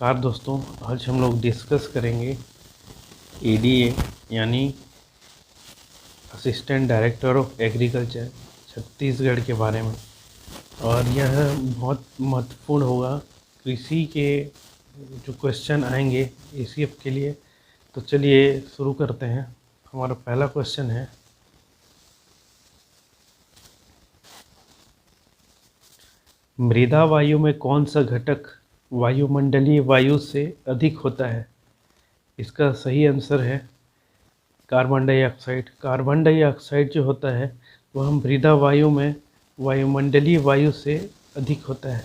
नमस्कार दोस्तों, आज हम लोग डिस्कस करेंगे एडीए यानी assistant director of agriculture Chhattisgarh के बारे में। और यह बहुत महत्वपूर्ण होगा कृषि के जो क्वेश्चन आएंगे एसीएफ के लिए। तो चलिए शुरू करते हैं। हमारा पहला क्वेश्चन है, मृदा वायु में कौन सा घटक वायुमंडलीय वायु से अधिक होता है? इसका सही आंसर है कार्बन डाइऑक्साइड। कार्बन डाइऑक्साइड जो होता है वह मृदा वायु में वायुमंडलीय वायु से अधिक होता है।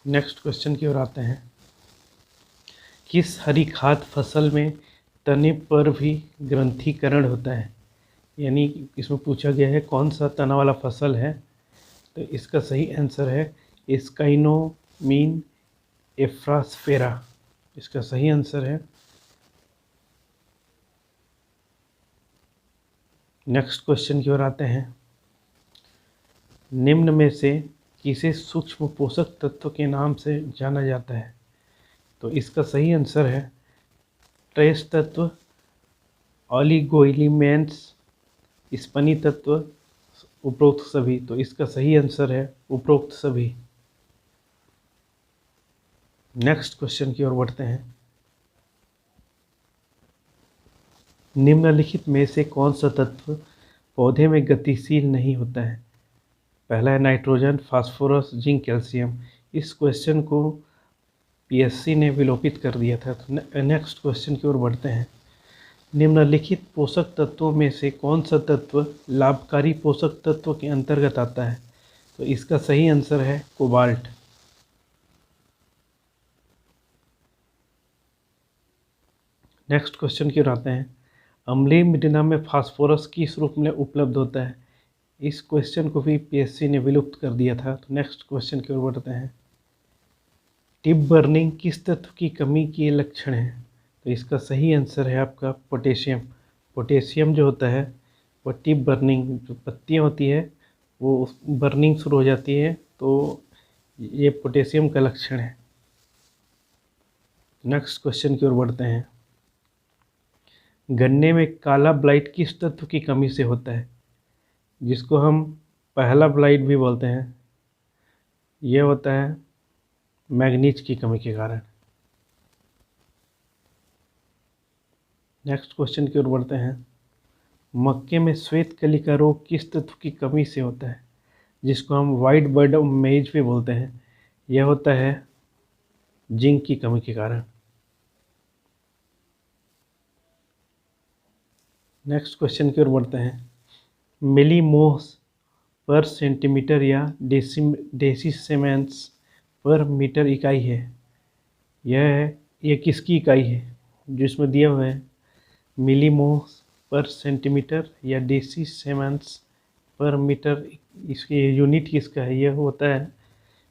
नेक्स्ट क्वेश्चन की ओर आते हैं। किस हरी खाद फसल में तने पर भी ग्रंथीकरण होता है? यानी इसमें पूछा गया है कौन सा तना वाला फसल है, तो इसका सही आंसर है स्काइनोमीन एफ्रास्फेरा। इसका सही आंसर है। नेक्स्ट क्वेश्चन की ओर आते हैं। निम्न में से किसे सूक्ष्म पोषक तत्व के नाम से जाना जाता है? तो इसका सही आंसर है ट्रेस तत्व, ऑलिगोएलिमेंट्स, स्पनी तत्व, उपरोक्त सभी। तो इसका सही आंसर है उपरोक्त सभी। नेक्स्ट क्वेश्चन की ओर बढ़ते हैं। निम्नलिखित में से कौन सा तत्व पौधे में गतिशील नहीं होता है? पहला है नाइट्रोजन, फास्फोरस, जिंक, कैल्शियम। इस क्वेश्चन को पीएससी ने विलोपित कर दिया था। तो नेक्स्ट क्वेश्चन की ओर बढ़ते हैं। निम्नलिखित पोषक तत्वों में से कौन सा तत्व लाभकारी पोषक तत्व के अंतर्गत आता है? तो इसका सही आंसर है कोबाल्ट। नेक्स्ट क्वेश्चन की ओर आते हैं। अम्लीय मृदा में फास्फोरस किस रूप में उपलब्ध होता है? इस क्वेश्चन को भी पीएससी ने विलुप्त कर दिया था। तो नेक्स्ट क्वेश्चन की ओर बढ़ते हैं। टिप बर्निंग किस तत्व की कमी के लक्षण है? तो इसका सही आंसर है आपका पोटेशियम। पोटेशियम जो होता है वह टिप बर्निंग, जो पत्तियाँ होती है वो बर्निंग शुरू हो जाती है, तो ये पोटेशियम का लक्षण है। नेक्स्ट क्वेश्चन की ओर बढ़ते हैं। गन्ने में काला ब्लाइट किस तत्व की कमी से होता है? जिसको हम पहला ब्लाइट भी बोलते हैं। यह होता है मैग्नीज की कमी के कारण। नेक्स्ट क्वेश्चन की ओर बढ़ते हैं। मक्के में श्वेत कली का रोग किस तत्व की कमी से होता है? जिसको हम वाइट बर्ड ऑफ मेज भी बोलते हैं। यह होता है जिंक की कमी के कारण। नेक्स्ट क्वेश्चन की ओर बढ़ते हैं। मिलीमोस पर सेंटीमीटर या डेसीमेंस पर मीटर इकाई है। यह किसकी इकाई है? जो इसमें दिया हुआ है मिलीमोस पर सेंटीमीटर या डेसीमेंस पर मीटर, इसकी यूनिट किसका है? यह होता है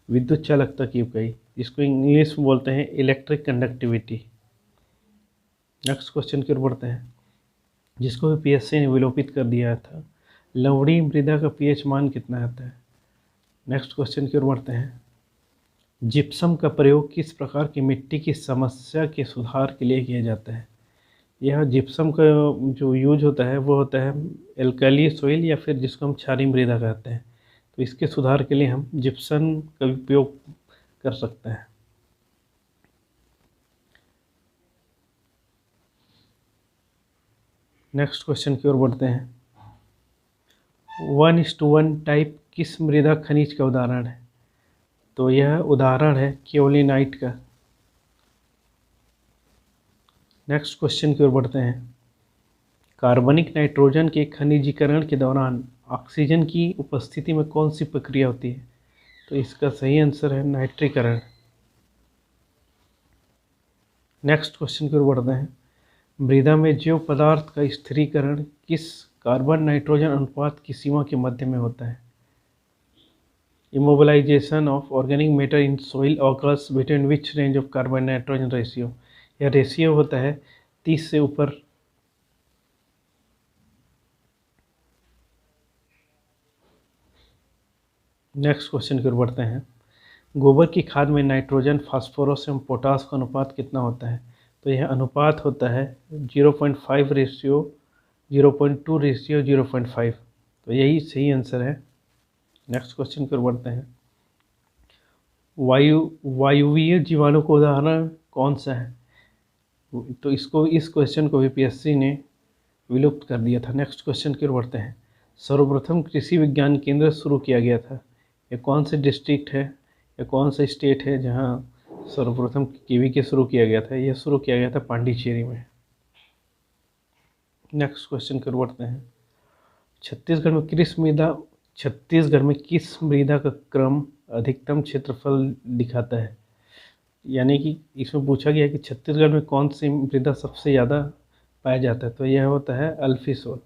विद्युत चालकता की इकाई, जिसको इंग्लिश में बोलते हैं इलेक्ट्रिक कंडक्टिविटी। नेक्स्ट क्वेश्चन की ओर बढ़ते हैं, जिसको भी पीएससी ने विलोपित कर दिया था। लवणीय मृदा का पीएच मान कितना आता है? नेक्स्ट क्वेश्चन की ओर बढ़ते हैं। जिप्सम का प्रयोग किस प्रकार की मिट्टी की समस्या के सुधार के लिए किया जाता है? यह जिप्सम का जो यूज होता है वो होता है एल्कली सोइल या फिर जिसको हम क्षारीय मृदा कहते हैं। तो इसके सुधार के लिए हम जिप्सम का उपयोग कर सकते हैं। नेक्स्ट क्वेश्चन की ओर बढ़ते हैं। 1:1 टाइप किस मृदा खनिज का उदाहरण है? तो यह उदाहरण है केओलिनाइट का। नेक्स्ट क्वेश्चन की ओर बढ़ते हैं। कार्बनिक नाइट्रोजन के खनिजीकरण के दौरान ऑक्सीजन की उपस्थिति में कौन सी प्रक्रिया होती है? तो इसका सही आंसर है नाइट्रीकरण। नेक्स्ट क्वेश्चन की ओर बढ़ते हैं। मृदा में जैव पदार्थ का स्थिरीकरण किस कार्बन नाइट्रोजन अनुपात की सीमा के मध्य में होता है? Immobilisation of organic matter in soil occurs between which range of carbon nitrogen ratio? यह रेशियो होता है 30 से ऊपर। नेक्स्ट क्वेश्चन की ओर बढ़ते हैं। गोबर की खाद में नाइट्रोजन, फास्फोरस एवं पोटास का अनुपात कितना होता है? तो यह अनुपात होता है 0.5 रेशियो 0.2 रेशियो 0.5। तो यही सही आंसर है। नेक्स्ट क्वेश्चन की ओर बढ़ते हैं। वायुवीय जीवाणु का उदाहरण कौन सा है? तो इस क्वेश्चन को भी पीएससी ने विलुप्त कर दिया था। नेक्स्ट क्वेश्चन की ओर बढ़ते हैं। सर्वप्रथम कृषि विज्ञान केंद्र शुरू किया गया था, ये कौन से डिस्ट्रिक्ट है या कौन सा स्टेट है जहाँ सर्वप्रथम केवीके शुरू किया गया था? यह शुरू किया गया था पांडिचेरी में। नेक्स्ट क्वेश्चन की ओर बढ़ते हैं। छत्तीसगढ़ में किस मृदा का क्रम अधिकतम क्षेत्रफल दिखाता है? यानी कि इसमें पूछा गया कि छत्तीसगढ़ में कौन सी मृदा सबसे ज़्यादा पाया जाता है? तो यह होता है अल्फी सोल।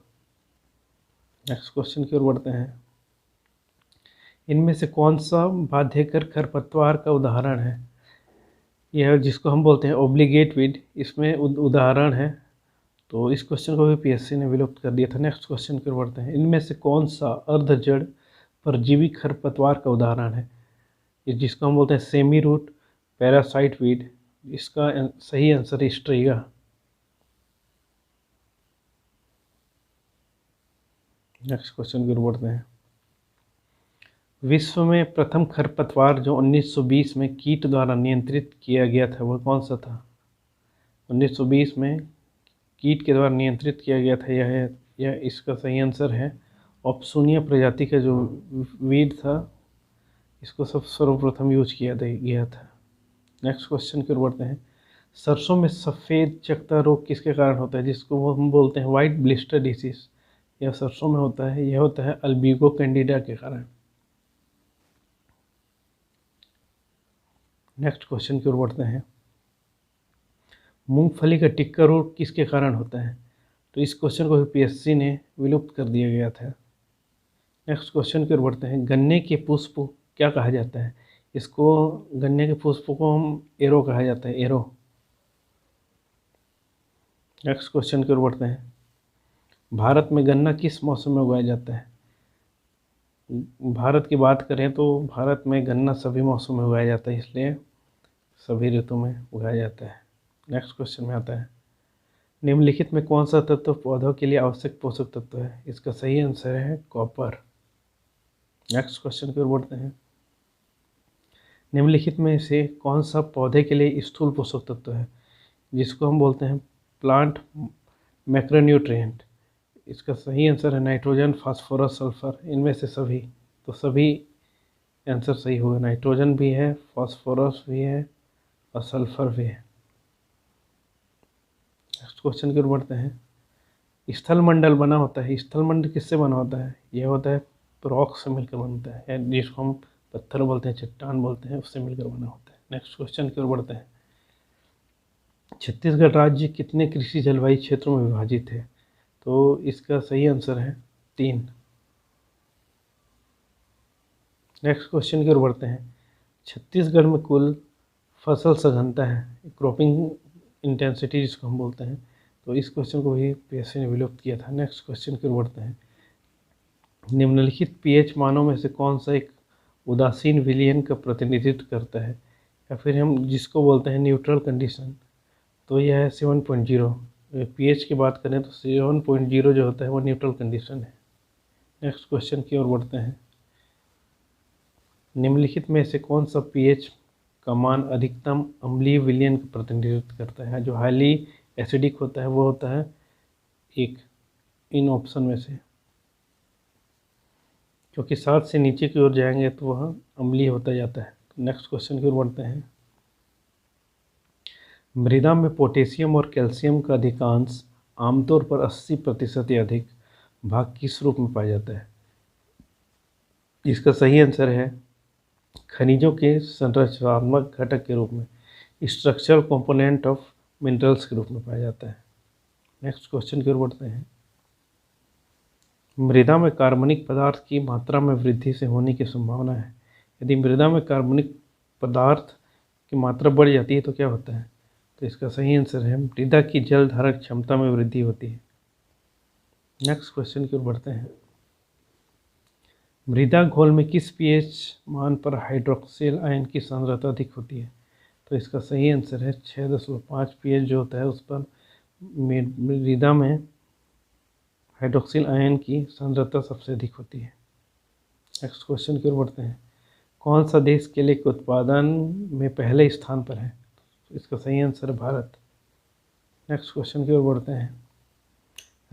नेक्स्ट क्वेश्चन की ओर बढ़ते हैं। इनमें से कौन सा बाध्यकर खरपतवार का उदाहरण है? यह जिसको हम बोलते हैं ओब्लिगेट वीड, इसमें उदाहरण है। तो इस क्वेश्चन को भी पीएससी ने विलुप्त कर दिया था। नेक्स्ट क्वेश्चन की ओर बढ़ते हैं। इनमें से कौन सा अर्धजड़ परजीवी खरपतवार का उदाहरण है? ये जिसको हम बोलते हैं सेमी रूट पैरासाइट वीड, इसका सही आंसर स्ट्रीगा। नेक्स्ट क्वेश्चन की ओर बढ़ते हैं। विश्व में प्रथम खरपतवार जो 1920 में कीट द्वारा नियंत्रित किया गया था वह कौन सा था? 1920 में कीट के द्वारा नियंत्रित किया गया था, यह इसका सही आंसर है। ऑप्सोनिया प्रजाति का जो वीड था, इसको सब सर्वप्रथम यूज किया गया था। नेक्स्ट क्वेश्चन की ओर बढ़ते हैं। सरसों में सफ़ेद चकता रोग किसके कारण होता है, जिसको हम बोलते हैं वाइट ब्लिस्टर डिसीज? यह सरसों में होता है, यह होता है अल्बिगो कैंडिडा के कारण। नेक्स्ट क्वेश्चन की ओर बढ़ते हैं। मूंगफली का टिक्का रोग किसके कारण होता है? तो इस क्वेश्चन को भी पीएससी ने विलुप्त कर दिया गया था। नेक्स्ट क्वेश्चन की ओर बढ़ते हैं। गन्ने के पुष्प को क्या कहा जाता है? गन्ने के पुष्प को हम एरो कहा जाता है, एरो। नेक्स्ट क्वेश्चन की ओर बढ़ते हैं। भारत में गन्ना किस मौसम में उगाया जाता है? भारत की बात करें तो भारत में गन्ना सभी मौसम में उगाया जाता है, इसलिए सभी ऋतु में उगाया जाता है। नेक्स्ट क्वेश्चन में आता है। निम्नलिखित में कौन सा तत्व पौधों के लिए आवश्यक पोषक तत्व है? इसका सही आंसर है कॉपर। नेक्स्ट क्वेश्चन की ओर बढ़ते हैं। निम्नलिखित में से कौन सा पौधे के लिए स्थूल पोषक तत्व है, जिसको हम बोलते हैं प्लांट मैक्रोन्यूट्रिएंट? इसका सही आंसर है नाइट्रोजन, फास्फोरस, सल्फर, इनमें से सभी। तो सभी आंसर सही होगा। नाइट्रोजन भी है, फास्फोरस भी है और सल्फर भी है। नेक्स्ट क्वेश्चन की ओर बढ़ते हैं। स्थलमंडल बना होता है, स्थलमंडल किससे बना होता है? यह होता है रॉक से मिलकर बनता है, जिसको हम पत्थर बोलते हैं, चट्टान बोलते हैं, उससे मिलकर बना होता है। नेक्स्ट क्वेश्चन की ओर बढ़ते हैं। छत्तीसगढ़ राज्य कितने कृषि जलवायु क्षेत्रों में विभाजित है? तो इसका सही आंसर है 3। नेक्स्ट क्वेश्चन की ओर बढ़ते हैं। छत्तीसगढ़ में कुल फसल सघनता है, क्रॉपिंग इंटेंसिटी जिसको हम बोलते हैं। तो इस क्वेश्चन को भी पीएससी ने विलुप्त किया था। नेक्स्ट क्वेश्चन की ओर बढ़ते हैं। निम्नलिखित पीएच मानों में से कौन सा एक उदासीन विलयन का प्रतिनिधित्व करता है, या फिर हम जिसको बोलते हैं न्यूट्रल कंडीशन? तो यह है 7.0। पीएच की बात करें तो 7.0 जो होता है वो न्यूट्रल कंडीशन है। नेक्स्ट क्वेश्चन की ओर बढ़ते हैं। निम्नलिखित में से कौन सा पीएच का मान अधिकतम अम्लीय विलयन का प्रतिनिधित्व करता है? जो हाईली एसिडिक होता है वो होता है एक इन ऑप्शन में से, क्योंकि 7 से नीचे की ओर जाएंगे तो वह अम्लीय होता जाता है। नेक्स्ट क्वेश्चन की ओर बढ़ते हैं। मृदा में पोटेशियम और कैल्शियम का अधिकांश आमतौर पर 80% या अधिक भाग किस रूप में पाया जाता है? इसका सही आंसर है खनिजों के संरचनात्मक घटक के रूप में, स्ट्रक्चरल कंपोनेंट ऑफ मिनरल्स के रूप में पाया जाता है। नेक्स्ट क्वेश्चन की ओर बढ़ते हैं। मृदा में कार्बनिक पदार्थ की मात्रा में वृद्धि से होने की संभावना है। यदि मृदा में कार्बनिक पदार्थ की मात्रा बढ़ जाती है तो क्या होता है? तो इसका सही आंसर है मृदा की जल धारण क्षमता में वृद्धि होती है। नेक्स्ट क्वेश्चन की ओर बढ़ते हैं। मृदा घोल में किस पीएच मान पर हाइड्रोक्सिल आयन की सांद्रता अधिक होती है? तो इसका सही आंसर है 6.5 पीएच जो होता है उस पर मृदा में हाइड्रोक्सिल आयन की सांद्रता सबसे अधिक होती है। नेक्स्ट क्वेश्चन की ओर बढ़ते हैं। कौन सा देश केले के उत्पादन में पहले स्थान पर है? तो इसका सही आंसर है भारत। नेक्स्ट क्वेश्चन की ओर बढ़ते हैं।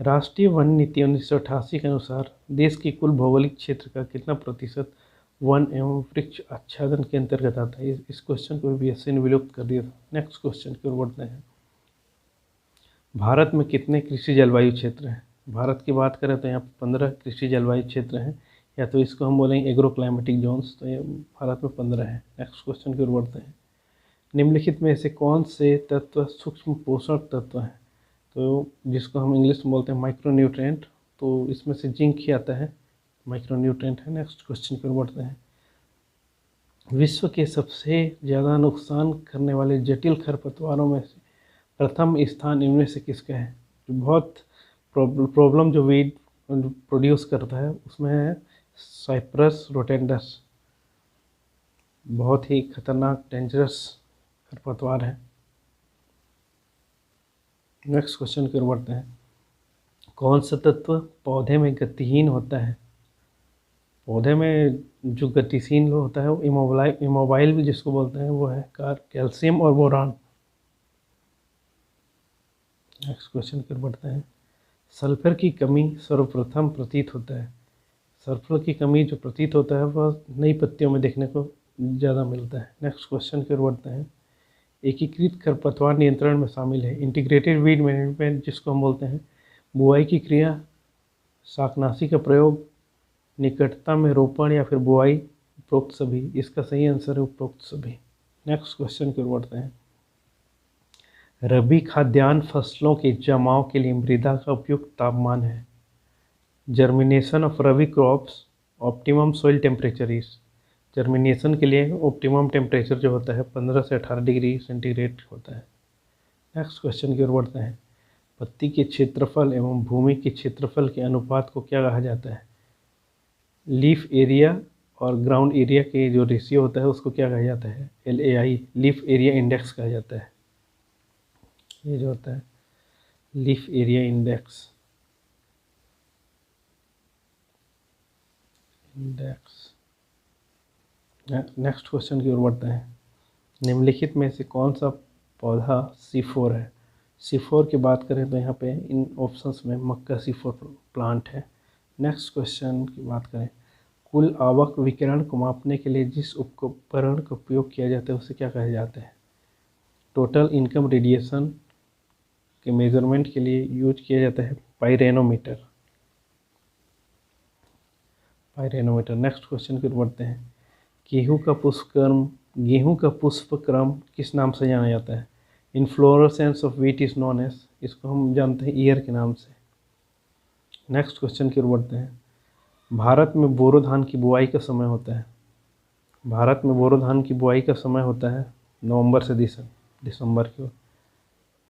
राष्ट्रीय वन नीति 1988 के अनुसार देश की कुल भौगोलिक क्षेत्र का कितना प्रतिशत वन एवं वृक्ष आच्छादन के अंतर्गत आता है? इस क्वेश्चन को बीएससी ने विलुप्त कर दिया था। नेक्स्ट क्वेश्चन की ओर बढ़ते हैं। भारत में कितने कृषि जलवायु क्षेत्र हैं? भारत की बात करें तो यहाँ पर 15 कृषि जलवायु क्षेत्र हैं, या तो इसको हम बोलेंगे एग्रो क्लाइमेटिक जोन्स, तो ये भारत में 15 है। नेक्स्ट क्वेश्चन की ओर बढ़ते हैं। निम्नलिखित में से कौन से तत्व सूक्ष्म पोषक तत्व हैं? तो जिसको हम इंग्लिश में बोलते हैं माइक्रो न्यूट्रिएंट, तो इसमें से जिंक ही आता है, माइक्रो न्यूट्रिएंट है। नेक्स्ट क्वेश्चन की ओर बढ़ते हैं। विश्व के सबसे ज़्यादा नुकसान करने वाले जटिल खरपतवारों में से प्रथम स्थान इनमें से किसका है? जो बहुत प्रॉब्लम जो वीड प्रोड्यूस करता है उसमें है साइप्रस रोटेंडस, बहुत ही खतरनाक डेंजरस खरपतवार है। नेक्स्ट क्वेश्चन की ओर बढ़ते हैं। कौन सा तत्व पौधे में गतिहीन होता है? पौधे में जो गतिशील होता है वो इमोबाइल जिसको बोलते हैं वो है कैल्शियम और बोरान। नेक्स्ट क्वेश्चन की ओर बढ़ते हैं। सल्फर की कमी सर्वप्रथम प्रतीत होता है। सल्फर की कमी जो प्रतीत होता है वह नई पत्तियों में देखने को ज़्यादा मिलता है। नेक्स्ट क्वेश्चन की ओर बढ़ते हैं। एकीकृत खरपतवार नियंत्रण में शामिल है इंटीग्रेटेड वीड मैनेजमेंट जिसको हम बोलते हैं, बुआई की क्रिया, शाकनाशी का प्रयोग, निकटता में रोपण या फिर बुआई, उपरोक्त सभी। इसका सही आंसर है उपरोक्त सभी। नेक्स्ट क्वेश्चन की ओर बढ़ते हैं। रबी खाद्यान्न फसलों के जमाव के लिए मृदा का उपयुक्त तापमान है। Germination of rabi crops optimum soil temperature is. Germination के लिए ऑप्टिमम टेम्परेचर जो होता है 15 से 18 डिग्री सेंटीग्रेड होता है। नेक्स्ट क्वेश्चन की ओर बढ़ते हैं। पत्ती के क्षेत्रफल एवं भूमि के क्षेत्रफल के अनुपात को क्या कहा जाता है? लीफ एरिया और ग्राउंड एरिया के जो रेशियो होता है उसको क्या कहा जाता है? LAI, लीफ एरिया इंडेक्स कहा जाता है। ये जो होता है leaf area index. Next question की ओर बढ़ते हैं। निम्नलिखित में से कौन सा पौधा C4 है? C4 की बात करें तो यहाँ पे इन ऑप्शंस में मक्का C4 प्लांट है। नेक्स्ट क्वेश्चन की बात करें। कुल आवक विकिरण को मापने के लिए जिस उपकरण का उपयोग किया जाता है उसे क्या कहा जाता है? टोटल इनकम रेडिएशन के मेजरमेंट के लिए यूज किया जाता है पाइरेनोमीटर। नेक्स्ट क्वेश्चन की ओर बढ़ते हैं। गेहूं का पुष्पक्रम किस नाम से जाना जाता है? Inflorescence of wheat is known as, इसको हम जानते हैं ईयर के नाम से। नेक्स्ट क्वेश्चन की ओर बढ़ते हैं। भारत में बोरो धान की बुआई का समय होता है। भारत में बोरो धान की बुआई का समय होता है नवंबर से दिसंबर की ओर।